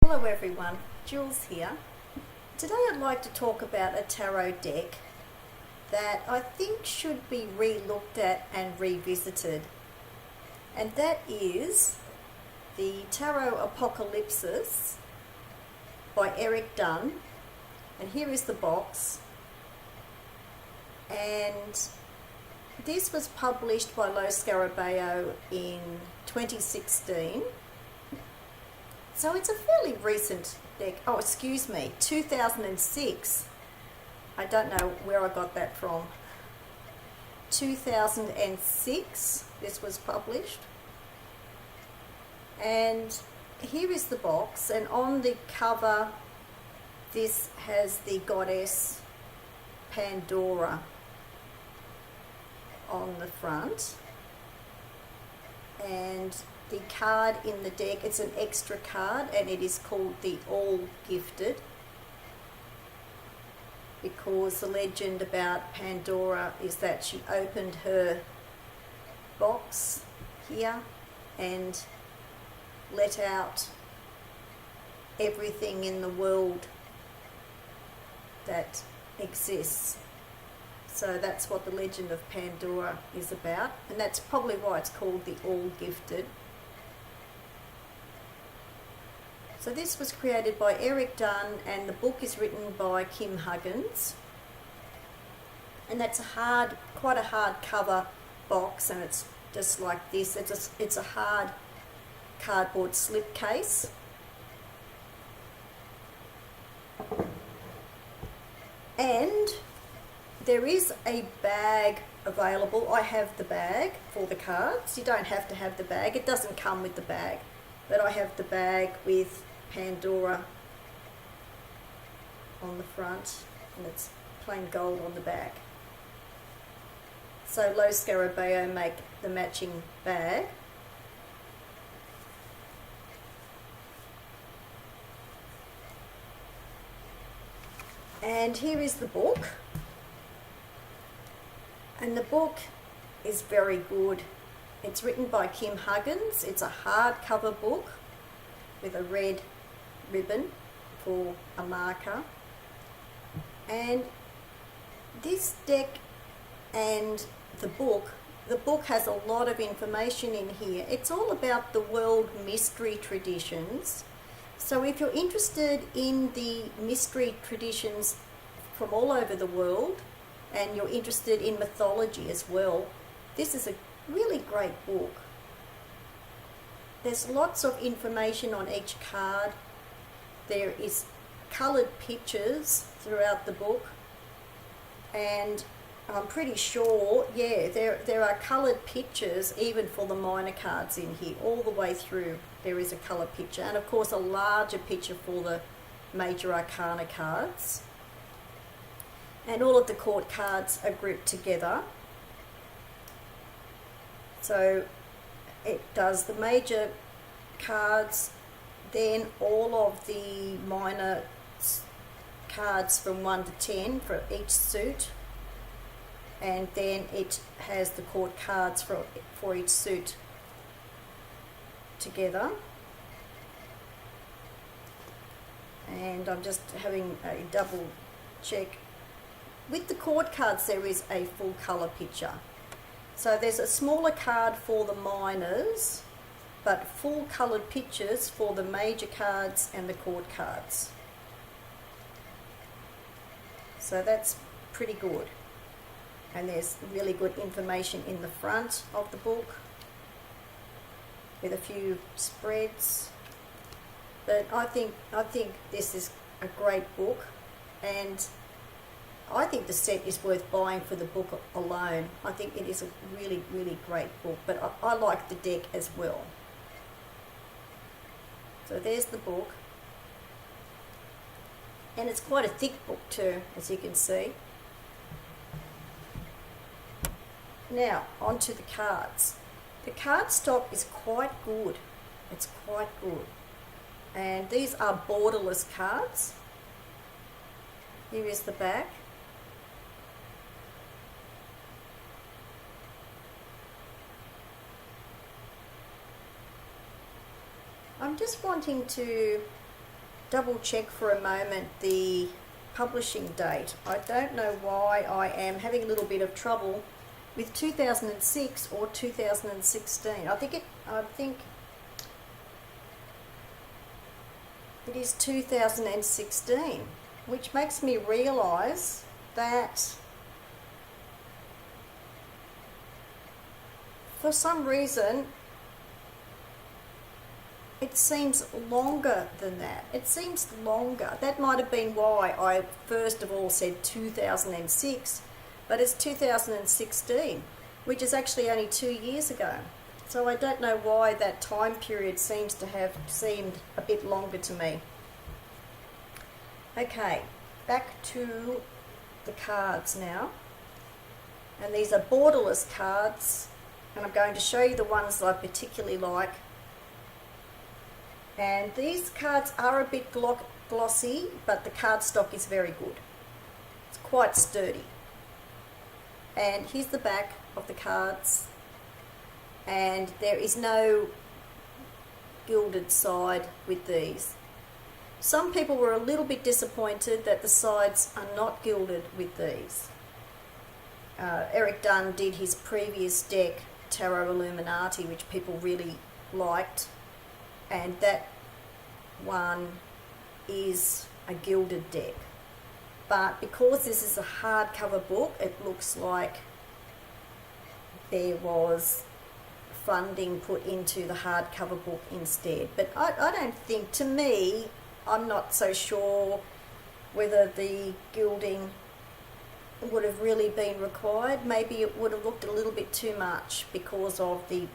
Hello everyone, Jules here. Today I'd like to talk about a tarot deck that I think should be re-looked at and revisited. And that is the Tarot Apokalypsis by Erik Dunne. And here is the box. And this was published by Scarabeo in 2016. So it's a fairly recent deck. Oh, excuse me, 2006. I don't know where I got that from. 2006 this was published. And here is the box, and on the cover this has the goddess Pandora on the front. And the card in the deck, it's an extra card, and it is called the All Gifted, because the legend about Pandora is that she opened her box here and let out everything in the world that exists. So that's what the legend of Pandora is about, and that's probably why it's called the All Gifted. So this was created by Erik Dunne, and the book is written by Kim Huggens. And that's quite a hard cover box, and it's just like this. It's a hard cardboard slipcase. And there is a bag available. I have the bag for the cards. You don't have to have the bag. It doesn't come with the bag. But I have the bag with Pandora on the front, and it's plain gold on the back. So Scarabeo make the matching bag. And here is the book. And the book is very good. It's written by Kim Huggens. It's a hardcover book with a red ribbon for a marker. And this deck and the book has a lot of information in here. It's all about the world mystery traditions. So if you're interested in the mystery traditions from all over the world, and you're interested in mythology as well, this is a really great book. There's lots of information on each card. There is coloured pictures throughout the book, and I'm pretty sure, yeah, there are coloured pictures even for the minor cards in here. All the way through there is a colour picture, and of course a larger picture for the major arcana cards. And all of the court cards are grouped together. So it does the major cards, then all of the minor cards from 1 to 10 for each suit, and then it has the court cards for each suit together. And I'm just having a double check. With the court cards there is a full colour picture. So there's a smaller card for the minors, but full coloured pictures for the major cards and the court cards. So that's pretty good. And there's really good information in the front of the book with a few spreads. But I think this is a great book, and I think the set is worth buying for the book alone. I think it is a really, really great book, but I like the deck as well. So there's the book. And it's quite a thick book too, as you can see. Now, onto the cards. The card stock is quite good. It's quite good. And these are borderless cards. Here is the back. I'm just wanting to double check for a moment the publishing date. I don't know why I am having a little bit of trouble with 2006 or 2016. I think it is 2016, which makes me realise that for some reason it seems longer than that. It seems longer. That might have been why I first of all said 2006, but it's 2016, which is actually only 2 years ago. So I don't know why that time period seems to have seemed a bit longer to me. Okay, back to the cards now. And these are borderless cards, and I'm going to show you the ones that I particularly like. And these cards are a bit glossy, but the cardstock is very good. It's quite sturdy. And here's the back of the cards. And there is no gilded side with these. Some people were a little bit disappointed that the sides are not gilded with these. Erik Dunne did his previous deck, Tarot Illuminati, which people really liked. And that one is a gilded deck. But because this is a hardcover book, it looks like there was funding put into the hardcover book instead. But I don't think, to me, I'm not so sure whether the gilding would have really been required. Maybe it would have looked a little bit too much because of the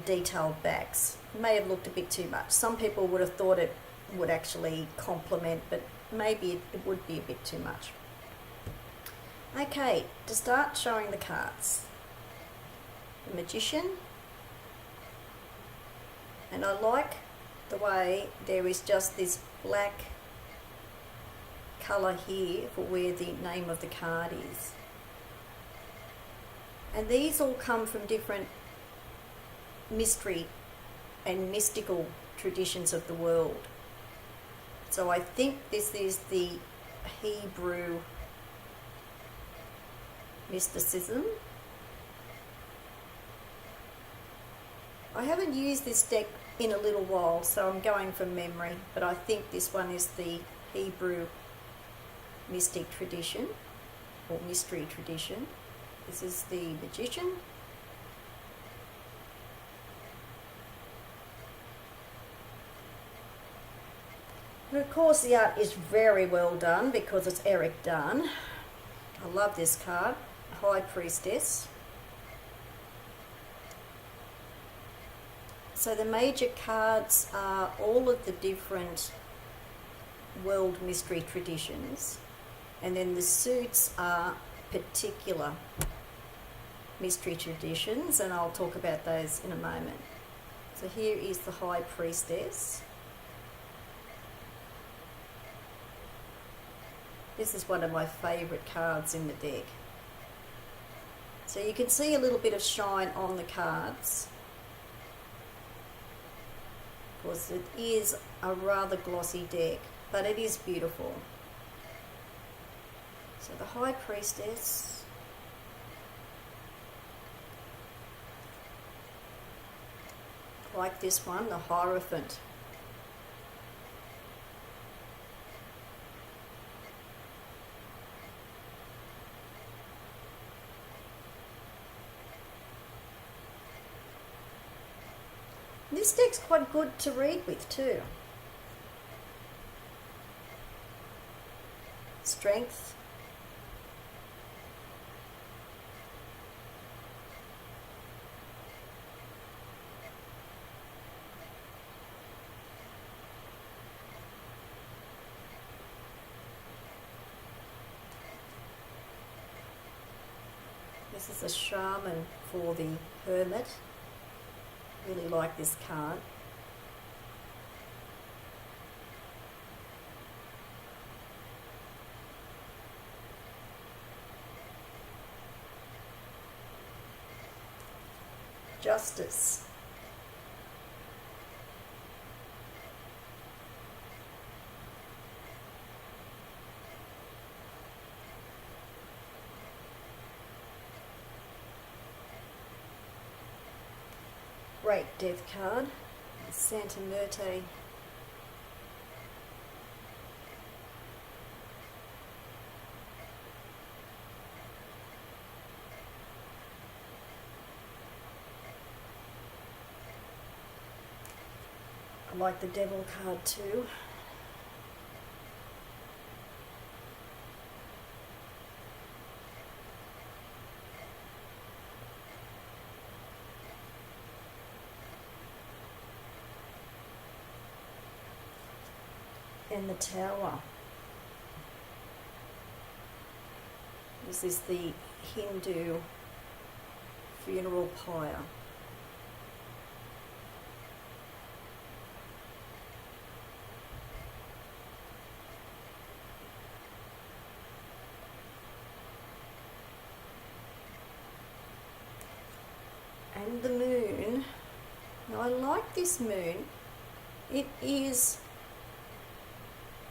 detailed backs. It may have looked a bit too much. Some people would have thought it would actually complement, but maybe it would be a bit too much. Okay, to start showing the cards. The Magician. And I like the way there is just this black colour here for where the name of the card is. And these all come from different mystery and mystical traditions of the world. So I think this is the Hebrew mysticism. I haven't used this deck in a little while, so I'm going from memory, but I think this one is the Hebrew mystic tradition or mystery tradition. This is the Magician. And of course the art is very well done because it's Erik Dunne. I love this card, High Priestess. So the major cards are all of the different world mystery traditions, and then the suits are particular mystery traditions, and I'll talk about those in a moment. So here is the High Priestess. This is one of my favourite cards in the deck. So you can see a little bit of shine on the cards, because it is a rather glossy deck, but it is beautiful. So the High Priestess. Like this one, the Hierophant. This deck's quite good to read with too. Strength. This is a shaman for the Hermit. Really like this card. Justice. great death card, Santa Muerte. I like the Devil card too. And the Tower. This is the Hindu funeral pyre. And the moon. Now I like this moon. It is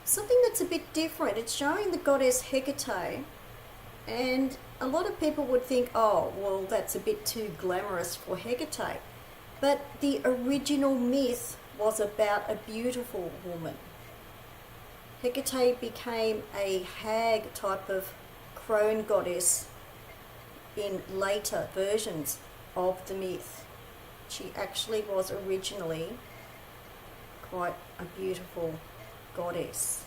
something that's a bit different. It's showing the goddess Hecate, and a lot of people would think, oh, well, that's a bit too glamorous for Hecate. But the original myth was about a beautiful woman. Hecate became a hag type of crone goddess in later versions of the myth. She actually was originally quite a beautiful goddess.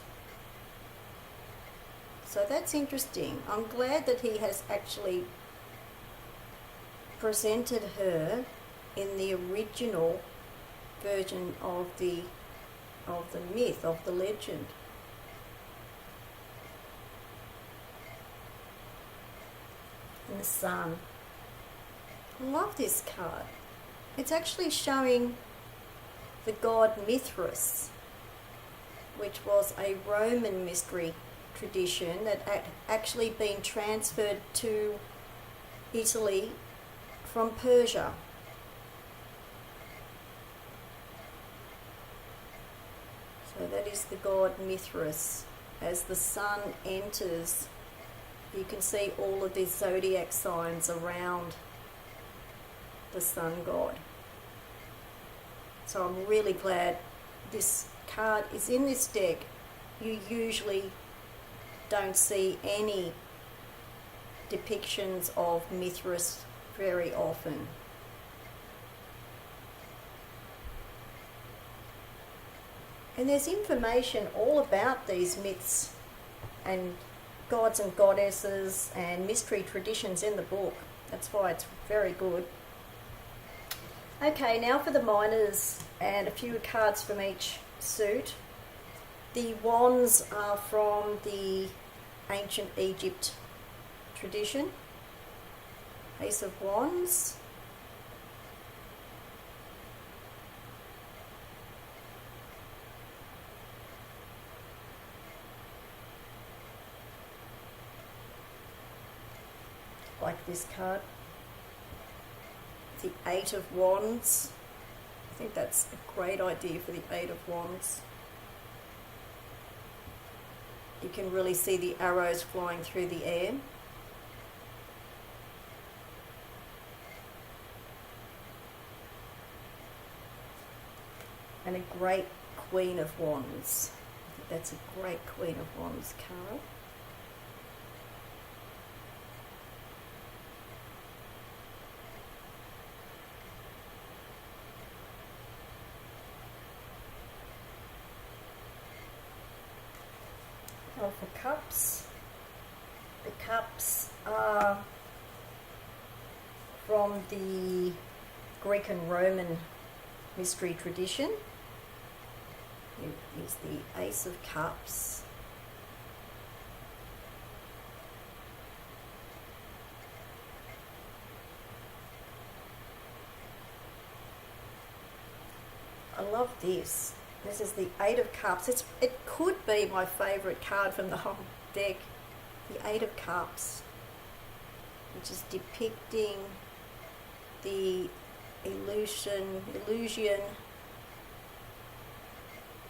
So that's interesting. I'm glad that he has actually presented her in the original version of the myth, of the legend. And the sun. I love this card. It's actually showing the god Mithras, which was a Roman mystery tradition that had actually been transferred to Italy from Persia. So that is the god Mithras. As the sun enters, you can see all of these zodiac signs around the sun god. So I'm really glad this card is in this deck. You usually don't see any depictions of Mithras very often. And there's information all about these myths and gods and goddesses and mystery traditions in the book. That's why it's very good. Okay, now for the minors and a few cards from each suit. The wands are from the ancient Egypt tradition. Ace of Wands. Like this card. The Eight of Wands. I think that's a great idea for the Eight of Wands. You can really see the arrows flying through the air. And a great Queen of Wands. I think that's a great Queen of Wands card. For cups, the cups are from the Greek and Roman mystery tradition. Here is the Ace of Cups. I love this. This is the Eight of Cups. It could be my favourite card from the whole deck. The Eight of Cups, which is depicting the Eleusinian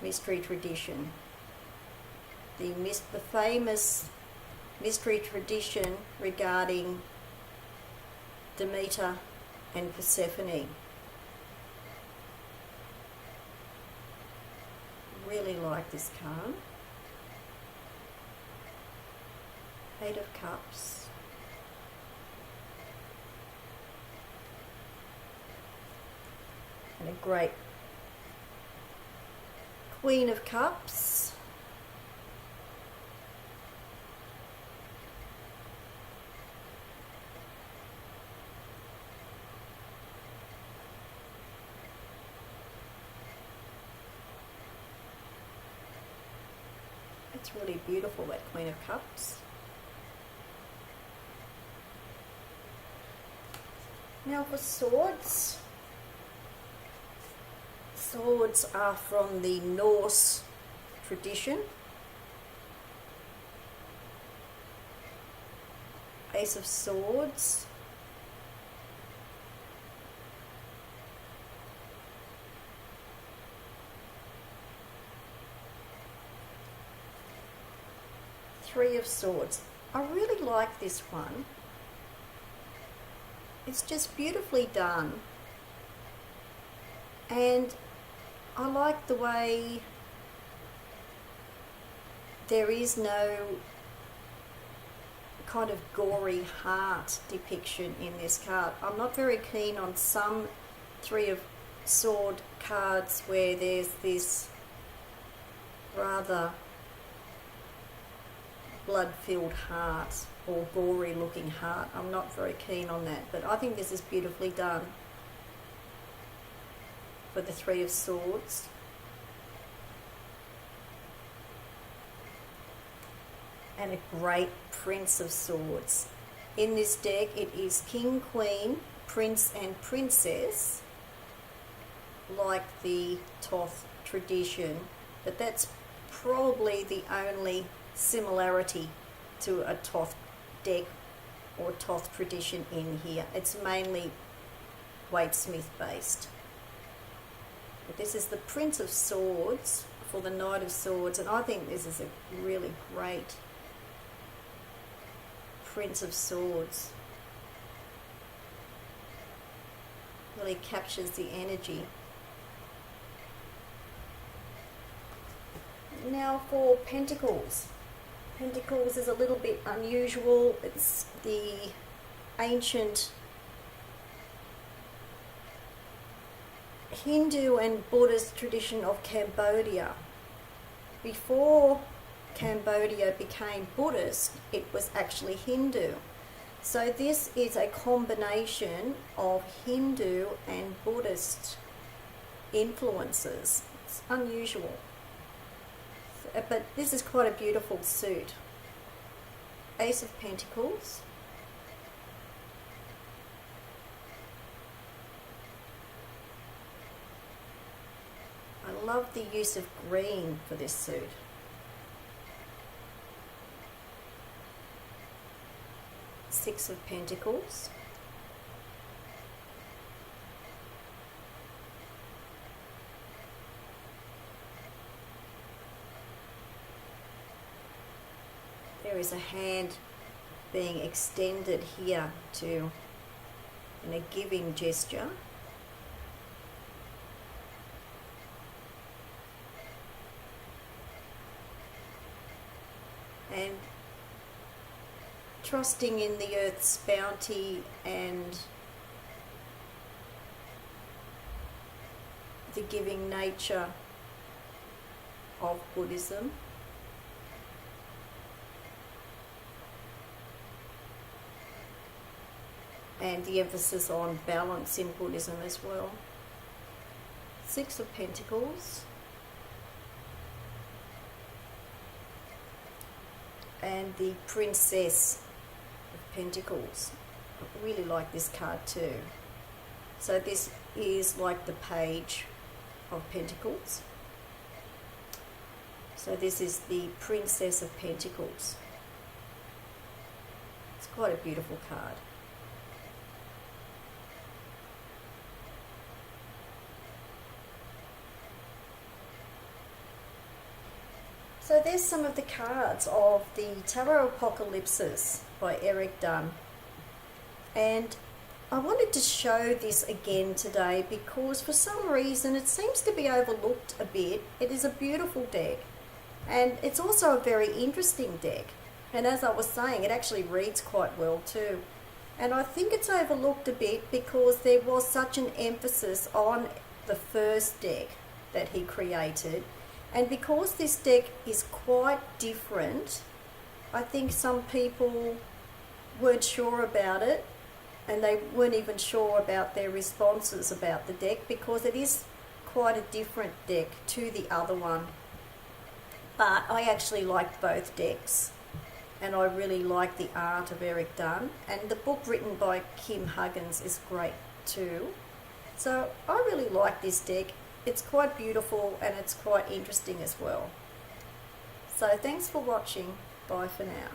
mystery tradition. The famous mystery tradition regarding Demeter and Persephone. really like this card. 8 of Cups. And a great Queen of Cups. It's really beautiful, that Queen of Cups. Now for swords. Swords are from the Norse tradition. Ace of Swords. Three of Swords. I really like this one. It's just beautifully done. And I like the way there is no kind of gory heart depiction in this card. I'm not very keen on some Three of Sword cards where there's this rather blood-filled heart or gory looking heart. I'm not very keen on that, but I think this is beautifully done for the Three of Swords. And a great Prince of Swords. In this deck it is King, Queen, Prince and Princess, like the Thoth tradition, but that's probably the only similarity to a Thoth deck or Thoth tradition in here. It's mainly Waite-Smith based. But this is the Prince of Swords for the Knight of Swords, and I think this is a really great Prince of Swords. Really captures the energy. Now for Pentacles. Pentacles is a little bit unusual. It's the ancient Hindu and Buddhist tradition of Cambodia. Before Cambodia became Buddhist, it was actually Hindu. So this is a combination of Hindu and Buddhist influences. It's unusual. But this is quite a beautiful suit. Ace of Pentacles. I love the use of green for this suit. Six of Pentacles. There is a hand being extended here in a giving gesture. And trusting in the earth's bounty and the giving nature of Buddhism. And the emphasis on balance in Buddhism as well. Six of Pentacles. And the Princess of Pentacles. I really like this card too. So this is like the Page of Pentacles. So this is the Princess of Pentacles. It's quite a beautiful card. So there's some of the cards of the Tarot Apokalypsis by Erik Dunne. And I wanted to show this again today because for some reason it seems to be overlooked a bit. It is a beautiful deck, and it's also a very interesting deck. And as I was saying, it actually reads quite well too. And I think it's overlooked a bit because there was such an emphasis on the first deck that he created. And because this deck is quite different, I think some people weren't sure about it, and they weren't even sure about their responses about the deck because it is quite a different deck to the other one. But I actually like both decks, and I really like the art of Erik Dunne, and the book written by Kim Huggens is great too. So I really like this deck. It's quite beautiful and it's quite interesting as well. So thanks for watching. Bye for now.